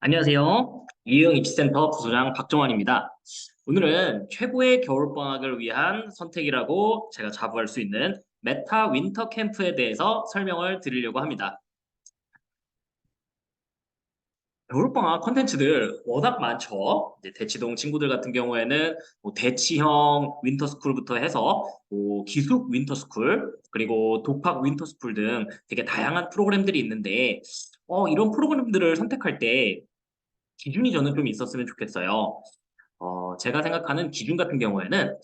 안녕하세요. 이응 입시센터 부소장 박정환입니다. 오늘은 최고의 겨울방학을 위한 선택이라고 제가 자부할 수 있는 메타 윈터 캠프에 대해서 설명을 드리려고 합니다. 겨울방학 컨텐츠들 워낙 많죠. 이제 대치동 친구들 같은 경우에는 뭐 대치형 윈터스쿨부터 해서 뭐 기숙 윈터스쿨, 그리고 독학 윈터스쿨 등 되게 다양한 프로그램들이 있는데 이런 프로그램들을 선택할 때 기준이 저는 좀 있었으면 좋겠어요. 제가 생각하는 기준 같은 경우에는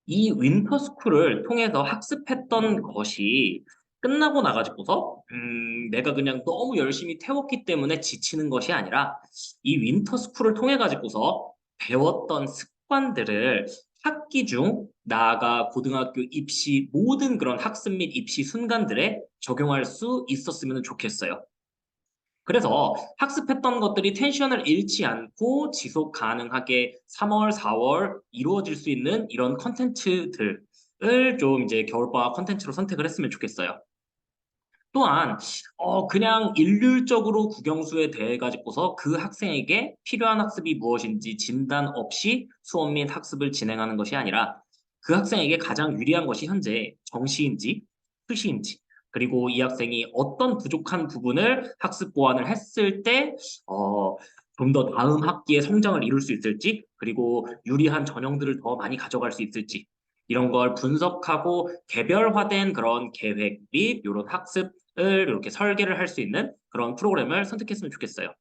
이 윈터스쿨을 통해서 학습했던 것이 끝나고 나가지고서 내가 그냥 너무 열심히 태웠기 때문에 지치는 것이 아니라 이 윈터스쿨을 통해 가지고서 배웠던 습관들을 학기 중 나아가 고등학교 입시 모든 그런 학습 및 입시 순간들에 적용할 수 있었으면 좋겠어요. 그래서 학습했던 것들이 텐션을 잃지 않고 지속 가능하게 3월, 4월 이루어질 수 있는 이런 컨텐츠들을 좀 이제 겨울방학 컨텐츠로 선택을 했으면 좋겠어요. 또한 그냥 일률적으로 국영수에 대해 가지고서 그 학생에게 필요한 학습이 무엇인지 진단 없이 수업 및 학습을 진행하는 것이 아니라 그 학생에게 가장 유리한 것이 현재 정시인지 수시인지, 그리고 이 학생이 어떤 부족한 부분을 학습 보완을 했을 때 좀 더 다음 학기에 성장을 이룰 수 있을지, 그리고 유리한 전형들을 더 많이 가져갈 수 있을지, 이런 걸 분석하고 개별화된 그런 계획 및 이런 학습을 이렇게 설계를 할 수 있는 그런 프로그램을 선택했으면 좋겠어요.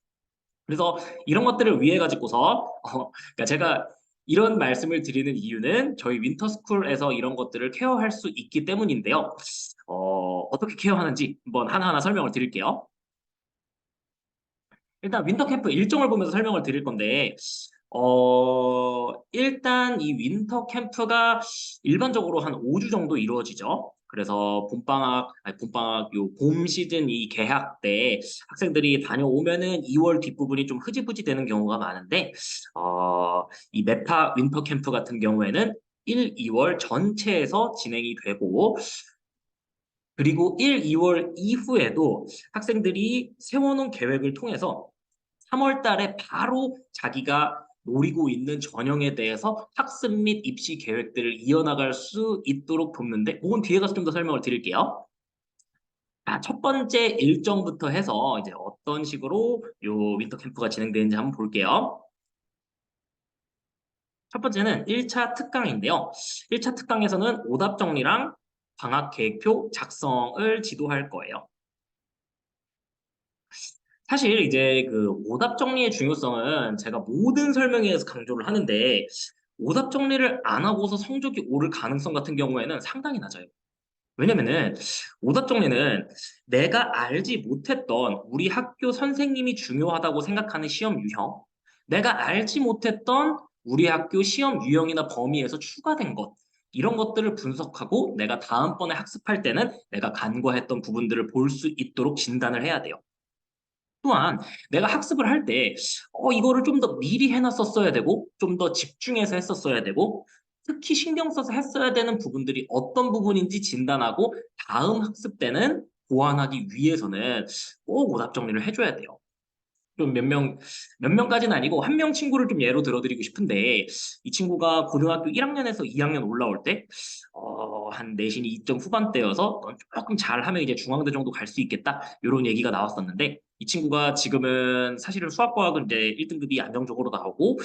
그래서 이런 것들을 위해 가지고서 그러니까 제가 이런 말씀을 드리는 이유는 저희 윈터스쿨에서 이런 것들을 케어할 수 있기 때문인데요. 어떻게 케어하는지 한번 하나하나 설명을 드릴게요. 일단 윈터 캠프 일정을 보면서 설명을 드릴 건데, 일단 이 윈터 캠프가 일반적으로 한 5주 정도 이루어지죠. 그래서 봄방학, 봄 시즌 이 개학 때 학생들이 다녀오면은 2월 뒷부분이 좀 흐지부지 되는 경우가 많은데, 이 메타 윈터 캠프 같은 경우에는 1, 2월 전체에서 진행이 되고, 그리고 1, 2월 이후에도 학생들이 세워놓은 계획을 통해서 3월 달에 바로 자기가 노리고 있는 전형에 대해서 학습 및 입시 계획들을 이어나갈 수 있도록 돕는데, 그건 뒤에 가서 좀 더 설명을 드릴게요. 첫 번째 일정부터 해서 이제 어떤 식으로 요 윈터 캠프가 진행되는지 한번 볼게요. 첫 번째는 1차 특강인데요. 1차 특강에서는 오답 정리랑 방학 계획표 작성을 지도할 거예요. 사실 이제 그 오답 정리의 중요성은 제가 모든 설명회에서 강조를 하는데, 오답 정리를 안 하고서 성적이 오를 가능성 같은 경우에는 상당히 낮아요. 왜냐면은 오답 정리는 내가 알지 못했던 우리 학교 선생님이 중요하다고 생각하는 시험 유형, 내가 알지 못했던 우리 학교 시험 유형이나 범위에서 추가된 것, 이런 것들을 분석하고 내가 다음번에 학습할 때는 내가 간과했던 부분들을 볼 수 있도록 진단을 해야 돼요. 또한 내가 학습을 할 때 이거를 좀 더 미리 해놨었어야 되고 좀 더 집중해서 했었어야 되고 특히 신경 써서 했어야 되는 부분들이 어떤 부분인지 진단하고 다음 학습 때는 보완하기 위해서는 꼭 오답 정리를 해줘야 돼요. 좀 몇 명까지는 아니고 한 명 친구를 좀 예로 들어드리고 싶은데, 이 친구가 고등학교 1학년에서 2학년 올라올 때, 한 내신이 2점 후반대여서 넌 조금 잘하면 이제 중앙대 정도 갈 수 있겠다, 이런 얘기가 나왔었는데, 이 친구가 지금은 사실은 수학과학은 이제 1등급이 안정적으로 나오고,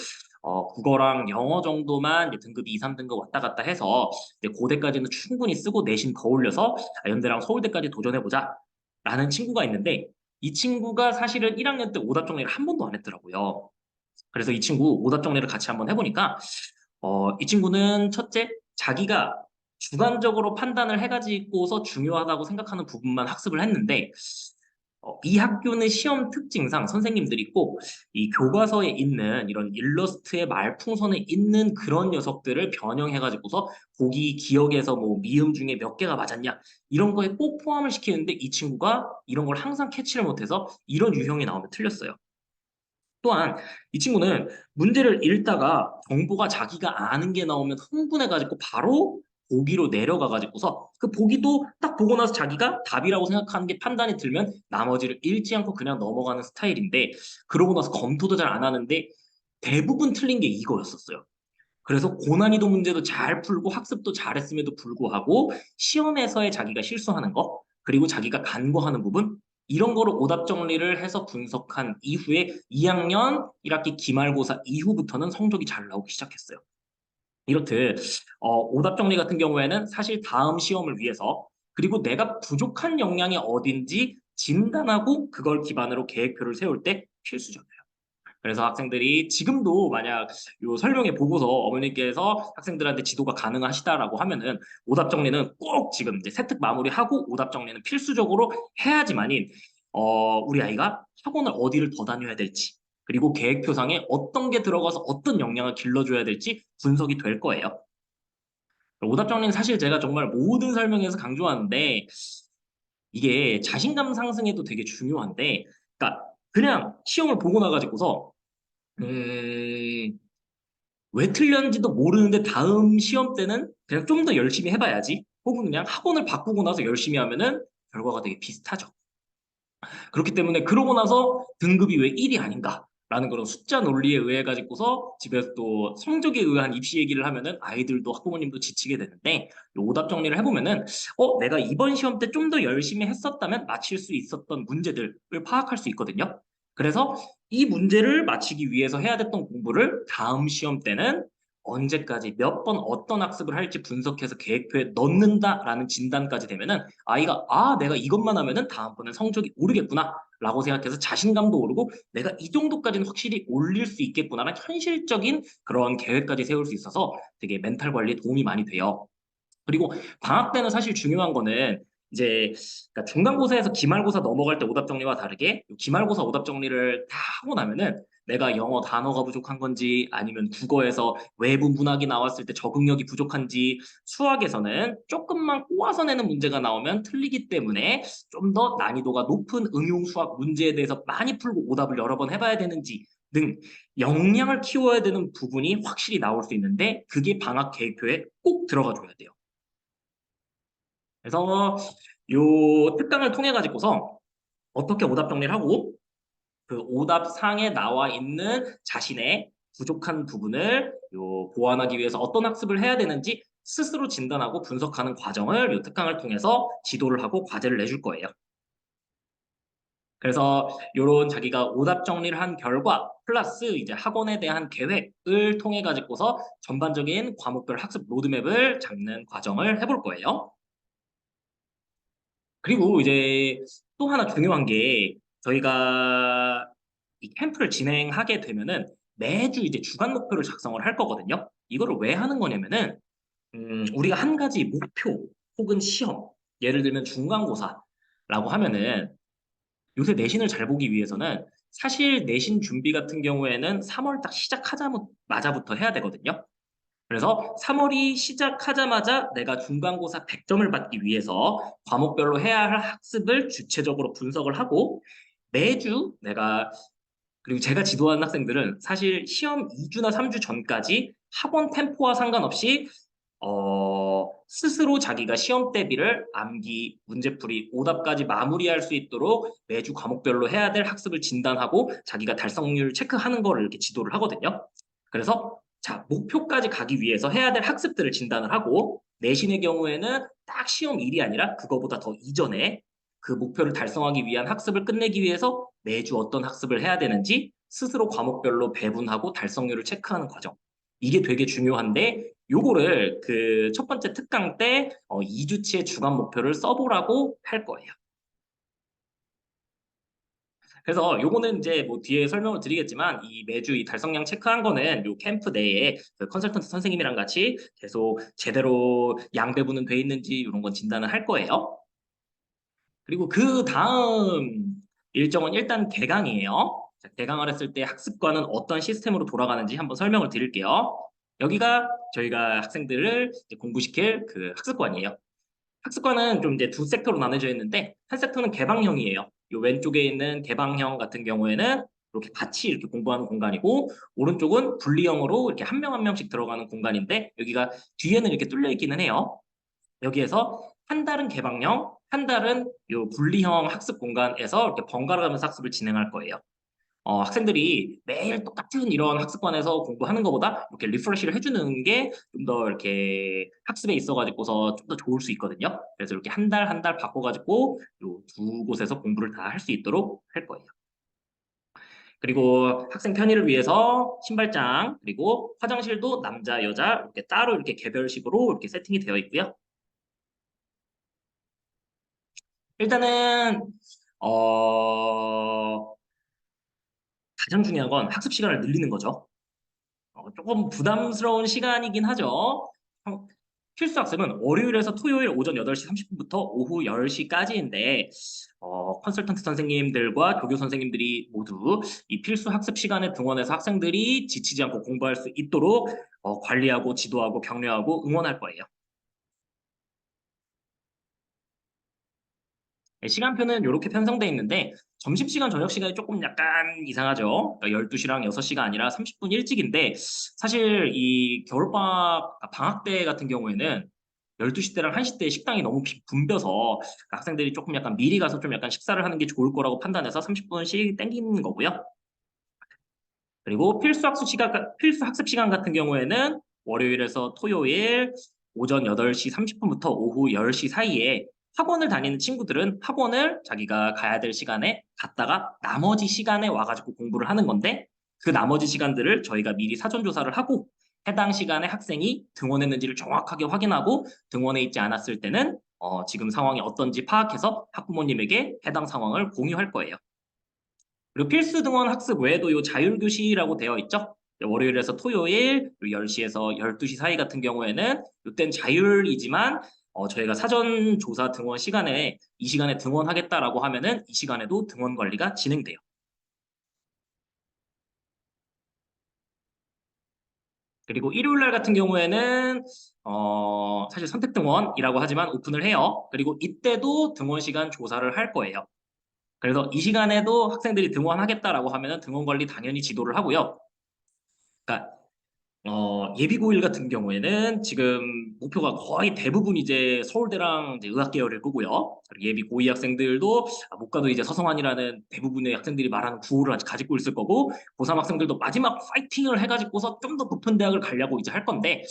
국어랑 영어 정도만 이제 등급이 2, 3등급 왔다 갔다 해서 이제 고대까지는 충분히 쓰고 내신 더 올려서 연대랑 서울대까지 도전해보자 라는 친구가 있는데, 이 친구가 사실은 1학년 때 오답 정리를 한 번도 안 했더라고요. 그래서 이 친구 오답 정리를 같이 한번 해보니까 이 친구는 첫째, 자기가 주관적으로 판단을 해가지고서 중요하다고 생각하는 부분만 학습을 했는데, 이 학교는 시험 특징상 선생님들이 꼭 이 교과서에 있는 이런 일러스트의 말풍선에 있는 그런 녀석들을 변형해가지고서 거기 기억에서 뭐 미음 중에 몇 개가 맞았냐 이런 거에 꼭 포함을 시키는데, 이 친구가 이런 걸 항상 캐치를 못해서 이런 유형이 나오면 틀렸어요. 또한 이 친구는 문제를 읽다가 정보가 자기가 아는 게 나오면 흥분해가지고 바로 보기로 내려가가지고서 그 보기도 딱 보고 나서 자기가 답이라고 생각하는 게 판단이 들면 나머지를 읽지 않고 그냥 넘어가는 스타일인데 그러고 나서 검토도 잘 안 하는데 대부분 틀린 게 이거였었어요. 그래서 고난이도 문제도 잘 풀고 학습도 잘했음에도 불구하고 시험에서의 자기가 실수하는 거, 그리고 자기가 간과하는 부분, 이런 거를 오답 정리를 해서 분석한 이후에 2학년 1학기 기말고사 이후부터는 성적이 잘 나오기 시작했어요. 이렇듯 오답 정리 같은 경우에는 사실 다음 시험을 위해서 그리고 내가 부족한 역량이 어딘지 진단하고 그걸 기반으로 계획표를 세울 때 필수적이에요. 그래서 학생들이 지금도 만약 요 설명회 보고서 어머니께서 학생들한테 지도가 가능하시다라고 하면은 오답 정리는 꼭 지금 이제 세특 마무리하고 오답 정리는 필수적으로 해야지만인 우리 아이가 학원을 어디를 더 다녀야 될지 그리고 계획표상에 어떤 게 들어가서 어떤 역량을 길러줘야 될지 분석이 될 거예요. 오답 정리는 사실 제가 정말 모든 설명에서 강조하는데 이게 자신감 상승에도 되게 중요한데 그러니까 그냥 시험을 보고 나가지고서 음, 왜 틀렸는지도 모르는데 다음 시험 때는 그냥 좀 더 열심히 해봐야지. 혹은 그냥 학원을 바꾸고 나서 열심히 하면은 결과가 되게 비슷하죠. 그렇기 때문에 그러고 나서 등급이 왜 1이 아닌가라는 그런 숫자 논리에 의해 가지고서 집에서 또 성적에 의한 입시 얘기를 하면은 아이들도 학부모님도 지치게 되는데 이 오답 정리를 해보면은 내가 이번 시험 때 좀 더 열심히 했었다면 맞힐 수 있었던 문제들을 파악할 수 있거든요. 그래서 이 문제를 맞히기 위해서 해야 됐던 공부를 다음 시험 때는 언제까지 몇 번 어떤 학습을 할지 분석해서 계획표에 넣는다라는 진단까지 되면은 아이가 내가 이것만 하면은 다음번엔 성적이 오르겠구나 라고 생각해서 자신감도 오르고 내가 이 정도까지는 확실히 올릴 수 있겠구나라는 현실적인 그런 계획까지 세울 수 있어서 되게 멘탈 관리에 도움이 많이 돼요. 그리고 방학 때는 사실 중요한 거는 이제 그러니까 중간고사에서 기말고사 넘어갈 때 오답 정리와 다르게 기말고사 오답 정리를 다 하고 나면은 내가 영어 단어가 부족한 건지 아니면 국어에서 외부 문학이 나왔을 때 적응력이 부족한지 수학에서는 조금만 꼬아서 내는 문제가 나오면 틀리기 때문에 좀 더 난이도가 높은 응용 수학 문제에 대해서 많이 풀고 오답을 여러 번 해봐야 되는지 등 역량을 키워야 되는 부분이 확실히 나올 수 있는데 그게 방학 계획표에 꼭 들어가 줘야 돼요. 그래서 요 특강을 통해 가지고서 어떻게 오답 정리를 하고 그 오답 상에 나와 있는 자신의 부족한 부분을 보완하기 위해서 어떤 학습을 해야 되는지 스스로 진단하고 분석하는 과정을 요 특강을 통해서 지도를 하고 과제를 내줄 거예요. 그래서 요런 자기가 오답 정리를 한 결과 플러스 이제 학원에 대한 계획을 통해 가지고서 전반적인 과목별 학습 로드맵을 잡는 과정을 해볼 거예요. 그리고 이제 또 하나 중요한 게 저희가 이 캠프를 진행하게 되면은 매주 이제 주간 목표를 작성을 할 거거든요. 이거를 왜 하는 거냐면은 우리가 한 가지 목표 혹은 시험 예를 들면 중간고사라고 하면은 요새 내신을 잘 보기 위해서는 사실 내신 준비 같은 경우에는 3월 딱 시작하자마자부터 해야 되거든요. 그래서 3월이 시작하자마자 내가 중간고사 100점을 받기 위해서 과목별로 해야 할 학습을 주체적으로 분석을 하고 매주 내가 그리고 제가 지도하는 학생들은 사실 시험 2주나 3주 전까지 학원 템포와 상관없이 스스로 자기가 시험 대비를 암기, 문제풀이, 오답까지 마무리할 수 있도록 매주 과목별로 해야 될 학습을 진단하고 자기가 달성률 체크하는 거를 이렇게 지도를 하거든요. 그래서 자, 목표까지 가기 위해서 해야 될 학습들을 진단을 하고 내신의 경우에는 딱 시험 일이 아니라 그거보다 더 이전에 그 목표를 달성하기 위한 학습을 끝내기 위해서 매주 어떤 학습을 해야 되는지 스스로 과목별로 배분하고 달성률을 체크하는 과정. 이게 되게 중요한데 요거를 그 첫 번째 특강 때 2주치의 주간 목표를 써보라고 할 거예요. 그래서 요거는 이제 뭐 뒤에 설명을 드리겠지만 이 매주 이 달성량 체크한 거는 요 캠프 내에 그 컨설턴트 선생님이랑 같이 계속 제대로 양배분은 돼 있는지 이런 건 진단을 할 거예요. 그리고 그 다음 일정은 일단 개강이에요. 자, 개강을 했을 때 학습관은 어떤 시스템으로 돌아가는지 한번 설명을 드릴게요. 여기가 저희가 학생들을 이제 공부시킬 그 학습관이에요. 학습관은 좀 이제 두 섹터로 나눠져 있는데 한 섹터는 개방형이에요. 요 왼쪽에 있는 개방형 같은 경우에는 이렇게 같이 이렇게 공부하는 공간이고 오른쪽은 분리형으로 이렇게 한 명 한 명씩 들어가는 공간인데 여기가 뒤에는 이렇게 뚫려 있기는 해요. 여기에서 한 달은 개방형, 한 달은 요 분리형 학습 공간에서 이렇게 번갈아 가면서 학습을 진행할 거예요. 학생들이 매일 똑같은 이런 학습관에서 공부하는 것보다 이렇게 리프레시를 해주는 게 좀 더 이렇게 학습에 있어가지고서 좀 더 좋을 수 있거든요. 그래서 이렇게 한 달 한 달 바꿔가지고 요 두 곳에서 공부를 다 할 수 있도록 할 거예요. 그리고 학생 편의를 위해서 신발장 그리고 화장실도 남자 여자 이렇게 따로 이렇게 개별식으로 이렇게 세팅이 되어 있고요. 일단은 가장 중요한 건 학습 시간을 늘리는 거죠. 조금 부담스러운 시간이긴 하죠. 어, 필수 학습은 월요일에서 토요일 오전 8시 30분부터 오후 10시까지인데 컨설턴트 선생님들과 교교 선생님들이 모두 이 필수 학습 시간에 등원해서 학생들이 지치지 않고 공부할 수 있도록 관리하고 지도하고 격려하고 응원할 거예요. 네, 시간표는 이렇게 편성돼 있는데 점심시간, 저녁시간이 조금 약간 이상하죠. 그러니까 12시랑 6시가 아니라 30분 일찍인데 사실 이 겨울방학, 방학 때 같은 경우에는 12시 때랑 1시 때 식당이 너무 붐벼서 학생들이 조금 약간 미리 가서 좀 약간 식사를 하는 게 좋을 거라고 판단해서 30분씩 땡기는 거고요. 그리고 필수 학습 시간 같은 경우에는 월요일에서 토요일 오전 8시 30분부터 오후 10시 사이에 학원을 다니는 친구들은 학원을 자기가 가야 될 시간에 갔다가 나머지 시간에 와가지고 공부를 하는 건데 그 나머지 시간들을 저희가 미리 사전 조사를 하고 해당 시간에 학생이 등원했는지를 정확하게 확인하고 등원해 있지 않았을 때는 지금 상황이 어떤지 파악해서 학부모님에게 해당 상황을 공유할 거예요. 그리고 필수 등원 학습 외에도 요 자율교시라고 되어 있죠. 월요일에서 토요일 10시에서 12시 사이 같은 경우에는 이땐 자율이지만 저희가 사전 조사 등원 시간에 이 시간에 등원하겠다라고 하면은 이 시간에도 등원 관리가 진행돼요. 그리고 일요일 날 같은 경우에는 사실 선택 등원이라고 하지만 오픈을 해요. 그리고 이때도 등원 시간 조사를 할 거예요. 그래서 이 시간에도 학생들이 등원하겠다라고 하면은 등원 관리 당연히 지도를 하고요. 그러니까 예비고일 같은 경우에는 지금 목표가 거의 대부분 이제 서울대랑 이제 의학 계열일 거고요. 그리고 예비 고이 학생들도 못 가도 이제 서성환이라는 대부분의 학생들이 말하는 구호를 아직 가지고 있을 거고 고3 학생들도 마지막 파이팅을 해가지고서 좀 더 높은 대학을 가려고 이제 할 건데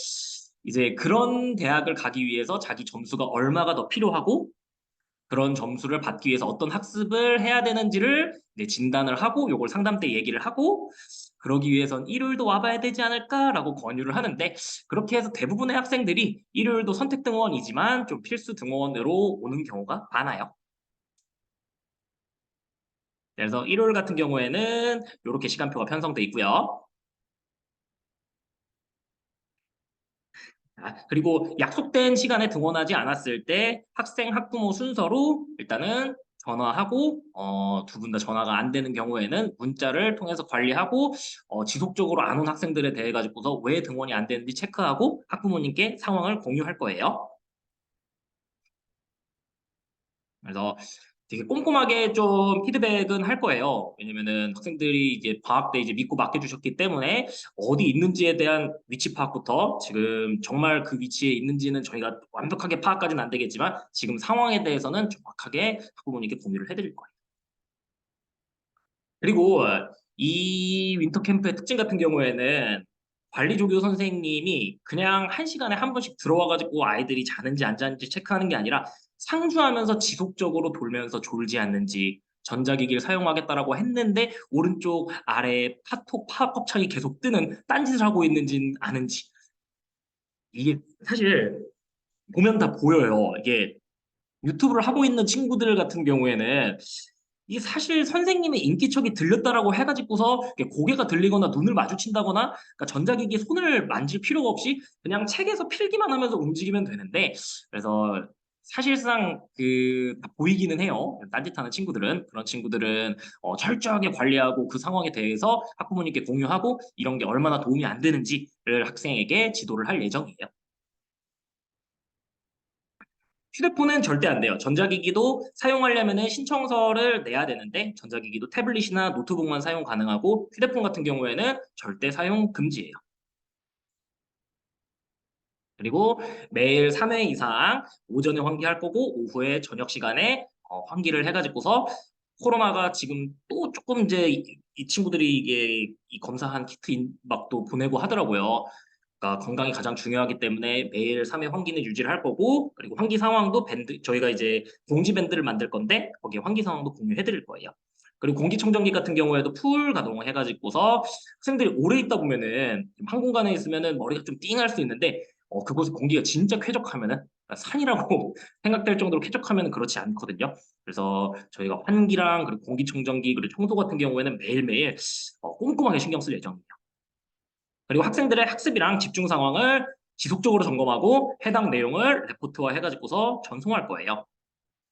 이제 그런 대학을 가기 위해서 자기 점수가 얼마가 더 필요하고 그런 점수를 받기 위해서 어떤 학습을 해야 되는지를 이제 진단을 하고 요걸 상담 때 얘기를 하고 그러기 위해선 일요일도 와봐야 되지 않을까라고 권유를 하는데 그렇게 해서 대부분의 학생들이 일요일도 선택 등원이지만 좀 필수 등원으로 오는 경우가 많아요. 그래서 일요일 같은 경우에는 이렇게 시간표가 편성돼 있고요. 그리고 약속된 시간에 등원하지 않았을 때 학생, 학부모 순서로 일단은 전화하고 두 분 다 전화가 안 되는 경우에는 문자를 통해서 관리하고 지속적으로 안 온 학생들에 대해 가지고서 왜 등원이 안 되는지 체크하고 학부모님께 상황을 공유할 거예요. 그래서 되게 꼼꼼하게 좀 피드백은 할 거예요. 왜냐면은 학생들이 이제 방학 때 이제 믿고 맡겨주셨기 때문에 어디 있는지에 대한 위치 파악부터 지금 정말 그 위치에 있는지는 저희가 완벽하게 파악까지는 안 되겠지만 지금 상황에 대해서는 정확하게 학부모님께 공유를 해드릴 거예요. 그리고 이 윈터 캠프의 특징 같은 경우에는 관리조교 선생님이 그냥 한 시간에 한 번씩 들어와가지고 아이들이 자는지 안 자는지 체크하는 게 아니라 상주하면서 지속적으로 돌면서 졸지 않는지 전자기기를 사용하겠다라고 했는데 오른쪽 아래 카톡 팝업 창이 계속 뜨는 딴짓을 하고 있는지 아는지 이게 사실 보면 다 보여요. 이게 유튜브를 하고 있는 친구들 같은 경우에는 이게 사실 선생님의 인기척이 들렸다라고 해가지고서 이렇게 고개가 들리거나 눈을 마주친다거나 그러니까 전자기기에 손을 만질 필요가 없이 그냥 책에서 필기만 하면서 움직이면 되는데 그래서 사실상 다 보이기는 해요. 딴짓하는 친구들은 그런 친구들은 철저하게 관리하고 그 상황에 대해서 학부모님께 공유하고 이런 게 얼마나 도움이 안 되는지를 학생에게 지도를 할 예정이에요. 휴대폰은 절대 안 돼요. 전자기기도 사용하려면 신청서를 내야 되는데 전자기기도 태블릿이나 노트북만 사용 가능하고 휴대폰 같은 경우에는 절대 사용 금지예요. 그리고 매일 3회 이상 오전에 환기할 거고 오후에 저녁 시간에 환기를 해가지고서 코로나가 지금 또 조금 이제 이 친구들이 이게 이 검사한 키트 막또 보내고 하더라고요. 그러니까 건강이 가장 중요하기 때문에 매일 3회 환기는 유지를 할 거고 그리고 환기 상황도 밴드 저희가 이제 공지 밴드를 만들 건데 거기에 환기 상황도 공유해 드릴 거예요. 그리고 공기청정기 같은 경우에도 풀 가동을 해가지고서 학생들이 오래 있다 보면은 한 공간에 있으면은 머리가 좀 띵할 수 있는데 그곳에 공기가 진짜 쾌적하면은 그러니까 산이라고 생각될 정도로 쾌적하면은 그렇지 않거든요. 그래서 저희가 환기랑 그리고 공기청정기 그리고 청소 같은 경우에는 매일매일 꼼꼼하게 신경 쓸 예정이에요. 그리고 학생들의 학습이랑 집중 상황을 지속적으로 점검하고 해당 내용을 레포트화 해가지고서 전송할 거예요.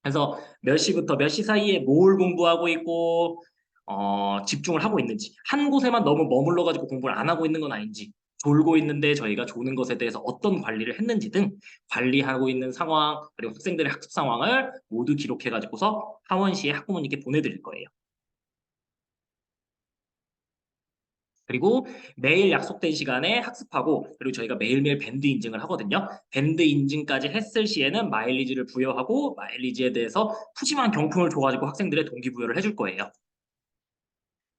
그래서 몇 시부터 몇 시 사이에 뭘 공부하고 있고 집중을 하고 있는지 한 곳에만 너무 머물러 가지고 공부를 안 하고 있는 건 아닌지 졸고 있는데 저희가 조는 것에 대해서 어떤 관리를 했는지 등 관리하고 있는 상황 그리고 학생들의 학습 상황을 모두 기록해 가지고서 하원시에 학부모님께 보내드릴 거예요. 그리고 매일 약속된 시간에 학습하고 그리고 저희가 매일매일 밴드 인증을 하거든요. 밴드 인증까지 했을 시에는 마일리지를 부여하고 마일리지에 대해서 푸짐한 경품을 줘가지고 학생들의 동기부여를 해줄 거예요.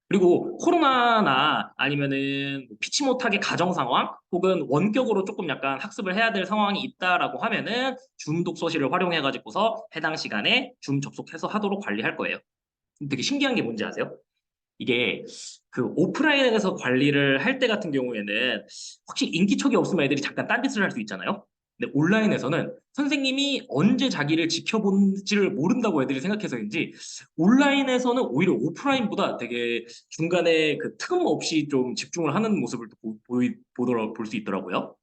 그리고 코로나나 아니면은 뭐 피치 못하게 가정 상황 혹은 원격으로 조금 약간 학습을 해야 될 상황이 있다라고 하면은 줌 독서실을 활용해 가지고서 해당 시간에 줌 접속해서 하도록 관리할 거예요. 되게 신기한 게 뭔지 아세요? 이게 그 오프라인에서 관리를 할 때 같은 경우에는 확실히 인기척이 없으면 애들이 잠깐 딴짓을 할 수 있잖아요. 근데 온라인에서는 선생님이 언제 자기를 지켜본지를 모른다고 애들이 생각해서인지 온라인에서는 오히려 오프라인보다 되게 중간에 그 틈 없이 좀 집중을 하는 모습을 볼 수 있더라고요.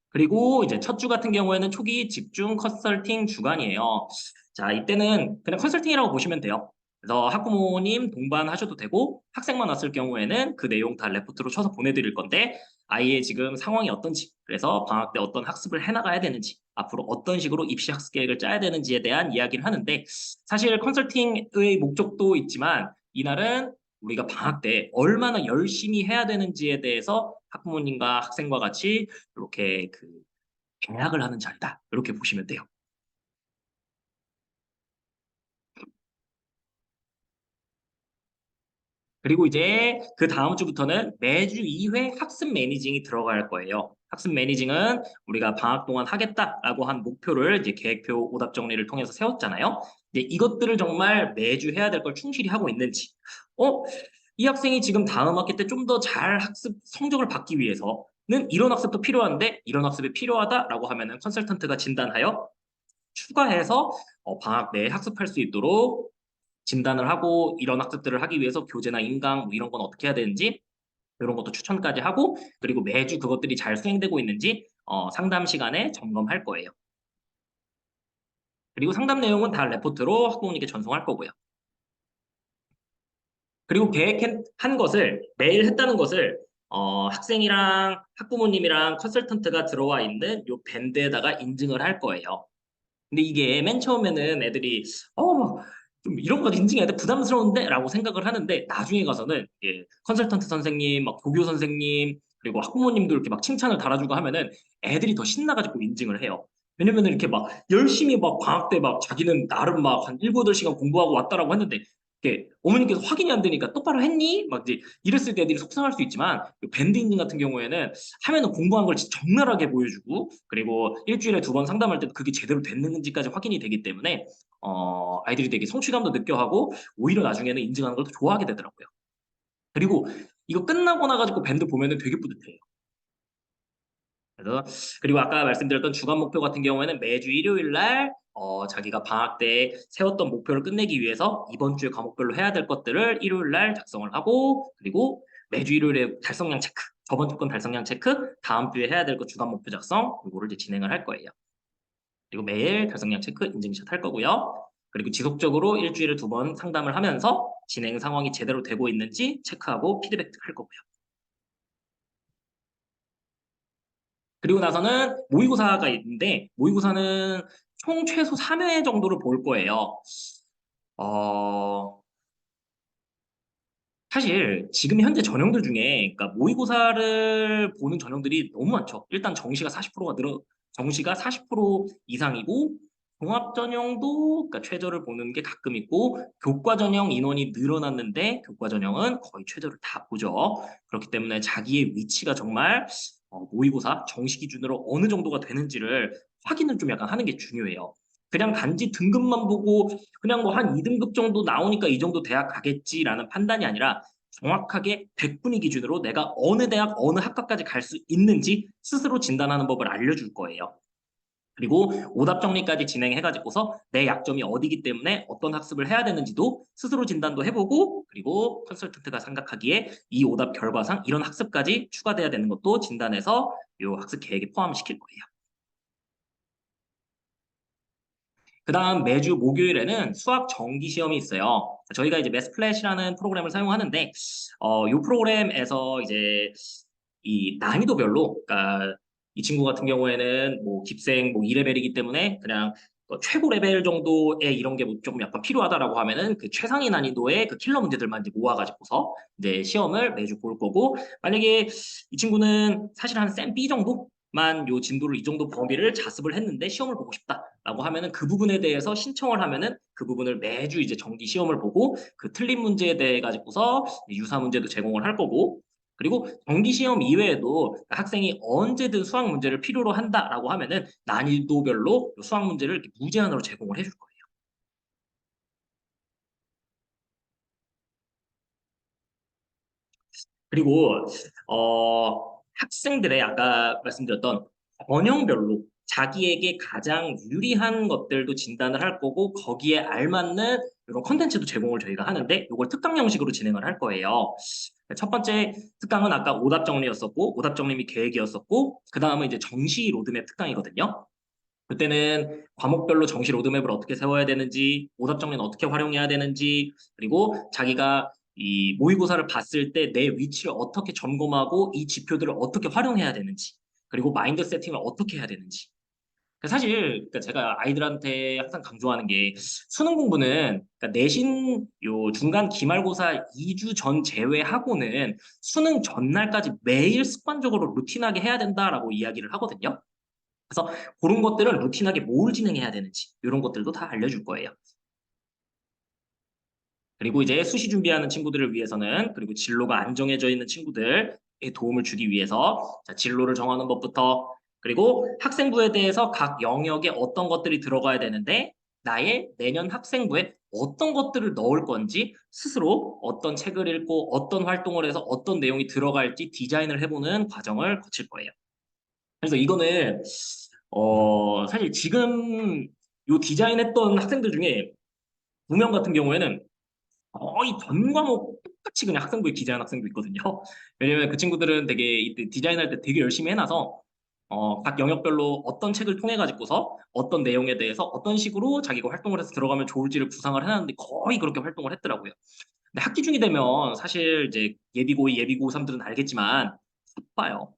그리고 이제 첫 주 같은 경우에는 초기 집중 컨설팅 주간이에요. 자, 이때는 그냥 컨설팅이라고 보시면 돼요. 그래서 학부모님 동반하셔도 되고 학생만 왔을 경우에는 그 내용 다 레포트로 쳐서 보내드릴 건데 아이의 지금 상황이 어떤지 그래서 방학 때 어떤 학습을 해나가야 되는지 앞으로 어떤 식으로 입시 학습 계획을 짜야 되는지에 대한 이야기를 하는데 사실 컨설팅의 목적도 있지만 이날은 우리가 방학 때 얼마나 열심히 해야 되는지에 대해서 학부모님과 학생과 같이 이렇게 그 계약을 하는 자리다. 이렇게 보시면 돼요. 그리고 이제 그 다음 주부터는 매주 2회 학습 매니징이 들어갈 거예요. 학습 매니징은 우리가 방학 동안 하겠다라고 한 목표를 이제 계획표 오답 정리를 통해서 세웠잖아요. 이제 이것들을 정말 매주 해야 될 걸 충실히 하고 있는지, 어, 이 학생이 지금 다음 학기 때 좀 더 잘 학습 성적을 받기 위해서는 이런 학습도 필요한데 이런 학습이 필요하다라고 하면은 컨설턴트가 진단하여 추가해서 방학 내에 학습할 수 있도록 진단을 하고 이런 학습들을 하기 위해서 교재나 인강 뭐 이런 건 어떻게 해야 되는지 이런 것도 추천까지 하고 그리고 매주 그것들이 잘 수행되고 있는지 상담 시간에 점검할 거예요. 그리고 상담 내용은 다 레포트로 학부모님께 전송할 거고요. 그리고 계획한 것을 매일 했다는 것을 학생이랑 학부모님이랑 컨설턴트가 들어와 있는 요 밴드에다가 인증을 할 거예요. 근데 이게 맨 처음에는 애들이 좀 이런 거 인증해야 돼 부담스러운데 라고 생각을 하는데 나중에 가서는 이게 컨설턴트 선생님, 막 조교 선생님 그리고 학부모님도 이렇게 막 칭찬을 달아주고 하면은 애들이 더 신나가지고 인증을 해요. 왜냐면은 이렇게 막 열심히 막 방학 때 막 자기는 나름 막 한 7, 8시간 공부하고 왔다라고 했는데 이렇게 어머님께서 확인이 안 되니까 똑바로 했니? 막 이제 이랬을 때 애들이 속상할 수 있지만 밴드 인증 같은 경우에는 하면은 공부한 걸 진짜 적나라하게 보여주고 그리고 일주일에 2번 상담할 때도 그게 제대로 됐는지까지 확인이 되기 때문에 아이들이 되게 성취감도 느껴하고 오히려 나중에는 인증하는 걸 더 좋아하게 되더라고요. 그리고 이거 끝나고 나가지고 밴드 보면은 되게 뿌듯해요. 그래서 그리고 아까 말씀드렸던 주간 목표 같은 경우에는 매주 일요일 날 자기가 방학 때 세웠던 목표를 끝내기 위해서 이번 주에 과목별로 해야 될 것들을 일요일 날 작성을 하고 그리고 매주 일요일에 달성량 체크, 저번 주 건 달성량 체크, 다음 주에 해야 될 것 주간 목표 작성 이거를 이제 진행을 할 거예요. 그리고 매일 달성량 체크 인증샷 할 거고요. 그리고 지속적으로 일주일에 2번 상담을 하면서 진행 상황이 제대로 되고 있는지 체크하고 피드백 할 거고요. 그리고 나서는 모의고사가 있는데 모의고사는 총 최소 3회 정도를 볼 거예요. 어, 사실 지금 현재 전형들 중에 그러니까 모의고사를 보는 전형들이 너무 많죠. 일단 정시가 40% 이상이고 종합 전형도 그러니까 최저를 보는 게 가끔 있고 교과 전형 인원이 늘어났는데 교과 전형은 거의 최저를 다 보죠. 그렇기 때문에 자기의 위치가 정말 모의고사 정시 기준으로 어느 정도가 되는지를 확인을 좀 약간 하는 게 중요해요. 그냥 단지 등급만 보고 그냥 뭐 한 2등급 정도 나오니까 이 정도 대학 가겠지라는 판단이 아니라 정확하게 100분위 기준으로 내가 어느 대학, 어느 학과까지 갈 수 있는지 스스로 진단하는 법을 알려줄 거예요. 그리고 오답 정리까지 진행해가지고서 내 약점이 어디기 때문에 어떤 학습을 해야 되는지도 스스로 진단도 해보고 그리고 컨설턴트가 생각하기에 이 오답 결과상 이런 학습까지 추가돼야 되는 것도 진단해서 이 학습 계획에 포함시킬 거예요. 그다음 매주 목요일에는 수학 정기 시험이 있어요. 저희가 이제 매스플랫이라는 프로그램을 사용하는데 이 프로그램에서 이제 이 난이도별로 그러니까 이 친구 같은 경우에는 뭐 깁생 뭐 2레벨이기 때문에 그냥 최고 레벨 정도의 이런 게 조금 약간 필요하다라고 하면은 그 최상위 난이도의 그 킬러 문제들만 이제 모아가지고서 이제 시험을 매주 볼 거고 만약에 이 친구는 사실 한 쌤 B 정도만 요 진도를 이 정도 범위를 자습을 했는데 시험을 보고 싶다라고 하면은 그 부분에 대해서 신청을 하면은 그 부분을 매주 이제 정기 시험을 보고 그 틀린 문제에 대해 가지고서 유사 문제도 제공을 할 거고 그리고 정기 시험 이외에도 학생이 언제든 수학 문제를 필요로 한다라고 하면은 난이도별로 수학 문제를 이렇게 무제한으로 제공을 해줄 거예요. 그리고 학생들의 아까 말씀드렸던 전형별로 자기에게 가장 유리한 것들도 진단을 할 거고 거기에 알맞는 이런 컨텐츠도 제공을 저희가 하는데 이걸 특강 형식으로 진행을 할 거예요. 첫 번째 특강은 아까 오답 정리였었고 오답 정리 및 계획이었었고 그 다음은 이제 정시 로드맵 특강이거든요. 그때는 과목별로 정시 로드맵을 어떻게 세워야 되는지, 오답 정리는 어떻게 활용해야 되는지, 그리고 자기가 이 모의고사를 봤을 때 내 위치를 어떻게 점검하고 이 지표들을 어떻게 활용해야 되는지, 그리고 마인드 세팅을 어떻게 해야 되는지. 사실 그러니까 제가 아이들한테 항상 강조하는 게 수능 공부는 그러니까 내신 요 중간 기말고사 2주 전 제외하고는 수능 전날까지 매일 습관적으로 루틴하게 해야 된다라고 이야기를 하거든요. 그래서 그런 것들은 루틴하게 뭘 진행해야 되는지 이런 것들도 다 알려줄 거예요. 그리고 이제 수시 준비하는 친구들을 위해서는 그리고 진로가 안정해져 있는 친구들의 도움을 주기 위해서 자, 진로를 정하는 것부터 그리고 학생부에 대해서 각 영역에 어떤 것들이 들어가야 되는데 나의 내년 학생부에 어떤 것들을 넣을 건지 스스로 어떤 책을 읽고 어떤 활동을 해서 어떤 내용이 들어갈지 디자인을 해보는 과정을 거칠 거예요. 그래서 이거는 사실 지금 요 디자인했던 학생들 중에 2명 같은 경우에는 거의 전 과목 똑같이 그냥 학생부에 디자인 학생도 있거든요. 왜냐면 그 친구들은 되게 이때 디자인할 때 되게 열심히 해놔서 각 영역별로 어떤 책을 통해 가지고서 어떤 내용에 대해서 어떤 식으로 자기가 활동을 해서 들어가면 좋을지를 구상을 해놨는데 거의 그렇게 활동을 했더라고요. 근데 학기 중이 되면 사실 이제 예비고2, 예비고3들은 알겠지만 바빠요.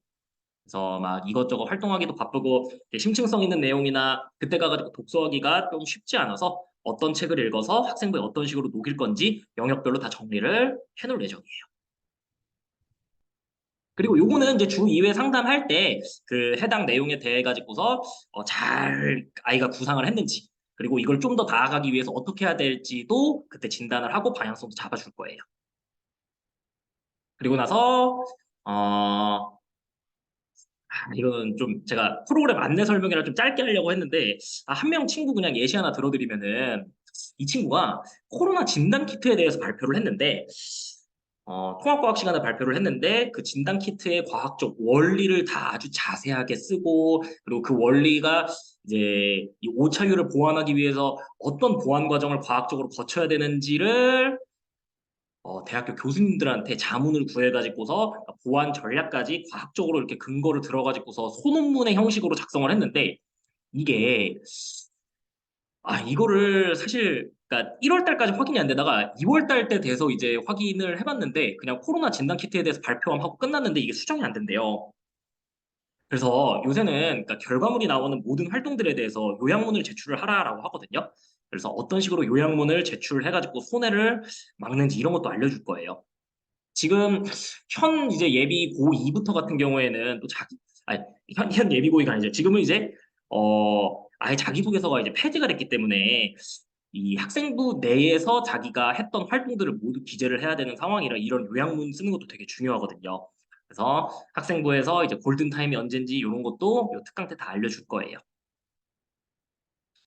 그래서 막 이것저것 활동하기도 바쁘고 심층성 있는 내용이나 그때 가가지고 독서하기가 좀 쉽지 않아서 어떤 책을 읽어서 학생부에 어떤 식으로 녹일 건지 영역별로 다 정리를 해놓을 예정이에요. 그리고 요거는 이제 주 2회 상담할 때 그 해당 내용에 대해 가지고서 잘 아이가 구상을 했는지 그리고 이걸 좀 더 나아가기 위해서 어떻게 해야 될지도 그때 진단을 하고 방향성도 잡아줄 거예요. 그리고 나서 이건 좀 제가 프로그램 안내 설명이라 좀 짧게 하려고 했는데 한 명 친구 그냥 예시 하나 들어드리면은 이 친구가 코로나 진단 키트에 대해서 발표를 했는데 통합과학 시간에 발표를 했는데 그 진단 키트의 과학적 원리를 다 아주 자세하게 쓰고 그리고 그 원리가 이제 이 오차율을 보완하기 위해서 어떤 보완 과정을 과학적으로 거쳐야 되는지를 대학교 교수님들한테 자문을 구해가지고서 보안 전략까지 과학적으로 이렇게 근거를 들어가지고서 소논문의 형식으로 작성을 했는데 이게 이거를 사실 그러니까 1월 달까지 확인이 안 되다가 2월 달 때 돼서 이제 확인을 해봤는데 그냥 코로나 진단 키트에 대해서 발표하고 끝났는데 이게 수정이 안 된대요. 그래서 요새는 그러니까 결과물이 나오는 모든 활동들에 대해서 요약문을 제출을 하라라고 하거든요. 그래서 어떤 식으로 요약문을 제출해가지고 손해를 막는지 이런 것도 알려줄 거예요. 지금 현 이제 예비 고2부터 같은 경우에는 또 아니 현 예비 고이가 아니죠. 지금은 이제 아예 자기소개서가 이제 폐지가 됐기 때문에 이 학생부 내에서 자기가 했던 활동들을 모두 기재를 해야 되는 상황이라 이런 요약문 쓰는 것도 되게 중요하거든요. 그래서 학생부에서 이제 골든타임이 언젠지 이런 것도 요 특강 때 다 알려줄 거예요.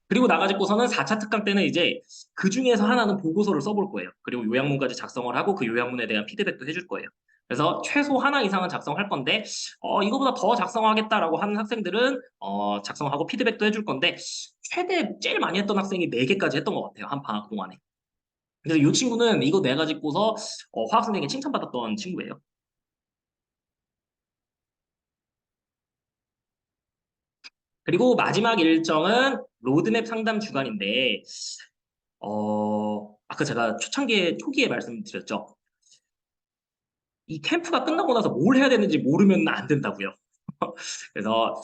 그리고 나가지고서는 4차 특강 때는 이제 그 중에서 하나는 보고서를 써볼 거예요. 그리고 요약문까지 작성을 하고 그 요약문에 대한 피드백도 해줄 거예요. 그래서 최소 하나 이상은 작성할 건데 이거보다 더 작성하겠다라고 하는 학생들은 작성하고 피드백도 해줄 건데 최대 제일 많이 했던 학생이 4개까지 했던 것 같아요. 한 방학 동안에. 그래서 이 친구는 이거 내가지고서 화학 선생님께 칭찬받았던 친구예요. 그리고 마지막 일정은 로드맵 상담 주간인데 아까 제가 초기에 말씀드렸죠. 이 캠프가 끝나고 나서 뭘 해야 되는지 모르면 안 된다고요. 그래서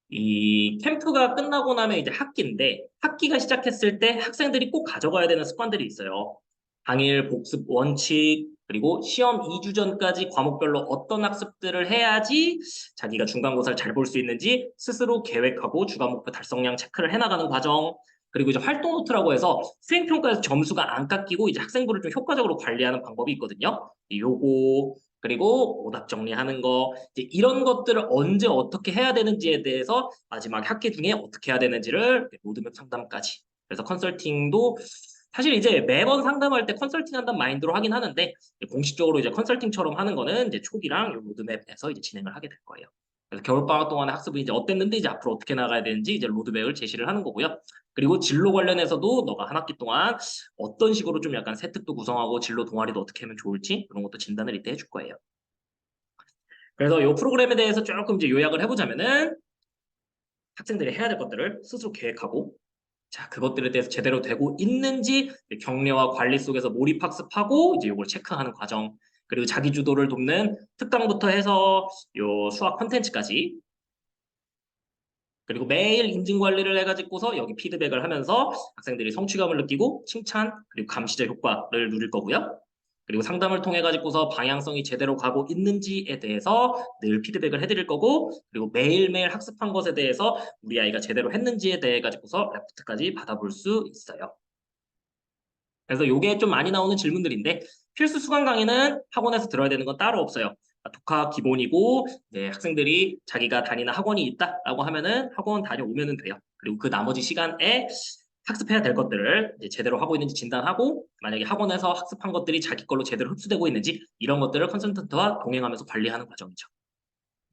이 캠프가 끝나고 나면 이제 학기인데 학기가 시작했을 때 학생들이 꼭 가져가야 되는 습관들이 있어요. 당일 복습 원칙, 그리고 시험 2주 전까지 과목별로 어떤 학습들을 해야지 자기가 중간고사를 잘 볼 수 있는지 스스로 계획하고 주간 목표 달성량 체크를 해나가는 과정, 그리고 이제 활동 노트라고 해서 수행평가에서 점수가 안 깎이고 이제 학생부를 좀 효과적으로 관리하는 방법이 있거든요. 요거 그리고 오답 정리하는 거 이제 이런 것들을 언제 어떻게 해야 되는지에 대해서 마지막 학기 중에 어떻게 해야 되는지를 로드맵 상담까지. 그래서 컨설팅도 사실 이제 매번 상담할 때 컨설팅 한다는 마인드로 하긴 하는데 공식적으로 이제 컨설팅처럼 하는 거는 이제 초기랑 요 로드맵에서 이제 진행을 하게 될 거예요. 그래서 겨울방학 동안에 학습은 이제 어땠는데 이제 앞으로 어떻게 나가야 되는지 이제 로드맵을 제시를 하는 거고요. 그리고 진로 관련해서도 너가 한 학기 동안 어떤 식으로 좀 약간 세특도 구성하고 진로 동아리도 어떻게 하면 좋을지 그런 것도 진단을 이때 해줄 거예요. 그래서 이 프로그램에 대해서 조금 이제 요약을 해보자면은 학생들이 해야 될 것들을 스스로 계획하고 자, 그것들에 대해서 제대로 되고 있는지 격려와 관리 속에서 몰입학습하고 이제 이걸 체크하는 과정. 그리고 자기 주도를 돕는 특강부터 해서 요 수학 콘텐츠까지. 그리고 매일 인증 관리를 해가지고서 여기 피드백을 하면서 학생들이 성취감을 느끼고 칭찬 그리고 감시적 효과를 누릴 거고요. 그리고 상담을 통해 가지고서 방향성이 제대로 가고 있는지에 대해서 늘 피드백을 해드릴 거고 그리고 매일매일 학습한 것에 대해서 우리 아이가 제대로 했는지에 대해 가지고서 레포트까지 받아볼 수 있어요. 그래서 요게 좀 많이 나오는 질문들인데 필수 수강 강의는 학원에서 들어야 되는 건 따로 없어요. 독학 기본이고 네, 학생들이 자기가 다니는 학원이 있다라고 하면은 학원 다녀오면 돼요. 그리고 그 나머지 시간에 학습해야 될 것들을 이제 제대로 하고 있는지 진단하고 만약에 학원에서 학습한 것들이 자기 걸로 제대로 흡수되고 있는지 이런 것들을 컨설턴트와 동행하면서 관리하는 과정이죠.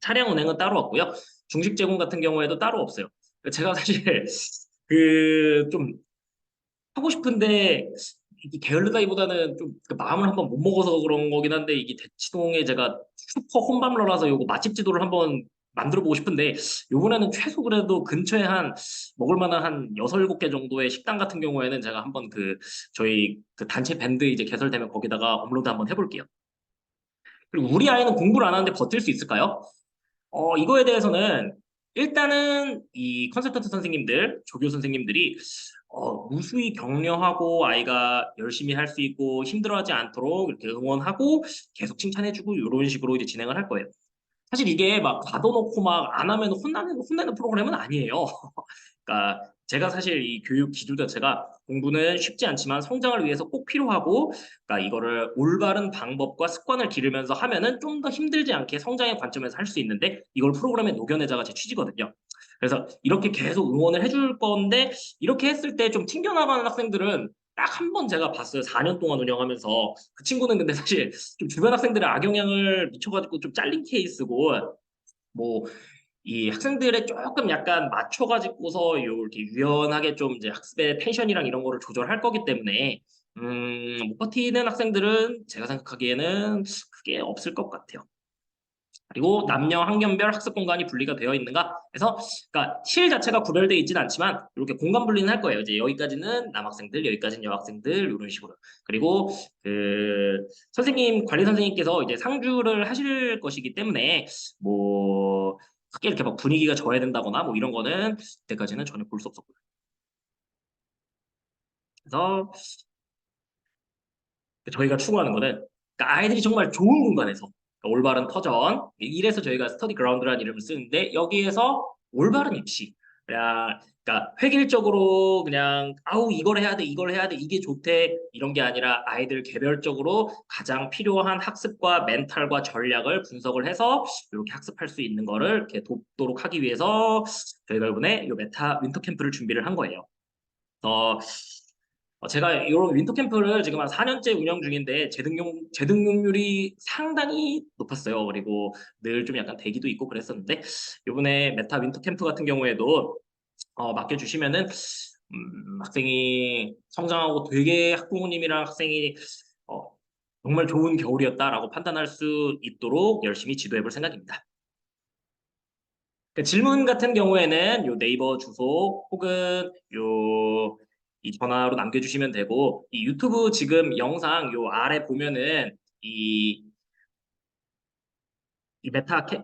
차량 운행은 따로 없고요. 중식 제공 같은 경우에도 따로 없어요. 제가 사실 그 좀 하고 싶은데 이게 게을르다기보다는 좀그 마음을 한번 못 먹어서 그런 거긴 한데 이게 대치동에 제가 슈퍼 홈밥러라서 요거 맛집 지도를 한번 만들어 보고 싶은데 요번에는 최소 그래도 근처에 한 먹을 만한 한 6, 7개 정도의 식당 같은 경우에는 제가 한번 그 저희 그 단체 밴드 이제 개설되면 거기다가 업로드 한번 해볼게요. 그리고 우리 아이는 공부를 안 하는데 버틸 수 있을까요? 이거에 대해서는 일단은 이 컨설턴트 선생님들, 조교 선생님들이 무수히 격려하고 아이가 열심히 할 수 있고 힘들어하지 않도록 이렇게 응원하고 계속 칭찬해주고 이런 식으로 이제 진행을 할 거예요. 사실 이게 막 가둬놓고 막 안 하면 혼내는 프로그램은 아니에요. 그러니까 제가 사실 이 교육 기조 자체가 공부는 쉽지 않지만 성장을 위해서 꼭 필요하고 그러니까 이거를 올바른 방법과 습관을 기르면서 하면은 좀 더 힘들지 않게 성장의 관점에서 할 수 있는데 이걸 프로그램에 녹여내자가 제 취지거든요. 그래서 이렇게 계속 응원을 해줄 건데 이렇게 했을 때 좀 튕겨나가는 학생들은 딱 한 번 제가 봤어요. 4년 동안 운영하면서 그 친구는 근데 사실 좀 주변 학생들의 악영향을 미쳐가지고 좀 잘린 케이스고 뭐 이 학생들의 조금 약간 맞춰가지고서 이렇게 유연하게 좀 이제 학습의 텐션이랑 이런 거를 조절할 거기 때문에 못 버티는 학생들은 제가 생각하기에는 크게 없을 것 같아요. 그리고 남녀 학년별 학습 공간이 분리가 되어 있는가? 그래서 그러니까 실 자체가 구별되어 있지는 않지만 이렇게 공간 분리는 할 거예요. 이제 여기까지는 남학생들, 여기까지는 여학생들 이런 식으로. 그리고 그 선생님 관리 선생님께서 이제 상주를 하실 것이기 때문에 뭐 크게 이렇게 막 분위기가 져야 된다거나 뭐 이런 거는 그때까지는 전혀 볼 수 없었고요. 그래서 저희가 추구하는 거는 그러니까 아이들이 정말 좋은 공간에서 그러니까 올바른 터전 이래서 저희가 스터디 그라운드라는 이름을 쓰는데 여기에서 올바른 입시 그러니까 획일적으로 그냥 아우 이걸 해야 돼 이걸 해야 돼 이게 좋대 이런 게 아니라 아이들 개별적으로 가장 필요한 학습과 멘탈과 전략을 분석을 해서 이렇게 학습할 수 있는 거를 이렇게 돕도록 하기 위해서 저희가 이번에 이 메타 윈터 캠프를 준비를 한 거예요. 그래서 제가 이 윈터 캠프를 지금 한 4년째 운영 중인데 재등록률이 상당히 높았어요. 그리고 늘 좀 약간 대기도 있고 그랬었는데 이번에 메타 윈터 캠프 같은 경우에도 맡겨주시면은 학생이 성장하고 되게 학부모님이랑 학생이 어, 정말 좋은 겨울이었다라고 판단할 수 있도록 열심히 지도해 볼 생각입니다. 그 질문 같은 경우에는 요 네이버 주소 혹은 요 이 전화로 남겨주시면 되고 이 유튜브 지금 영상 요 아래 보면은 이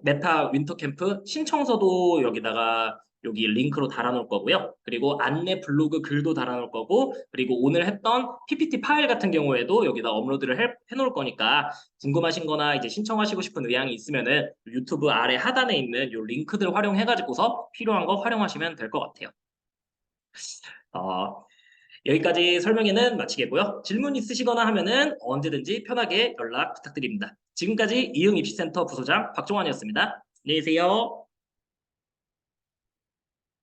메타 윈터 캠프 신청서도 여기다가 여기 링크로 달아놓을 거고요. 그리고 안내 블로그 글도 달아놓을 거고 그리고 오늘 했던 PPT 파일 같은 경우에도 여기다 업로드를 해놓을 거니까 궁금하신 거나 이제 신청하시고 싶은 의향이 있으면은 유튜브 아래 하단에 있는 요 링크들 활용해가지고서 필요한 거 활용하시면 될 것 같아요. 어, 여기까지 설명회는 마치겠고요. 질문 있으시거나 하면은 언제든지 편하게 연락 부탁드립니다. 지금까지 이응입시센터 부소장 박종환이었습니다. 안녕히 계세요.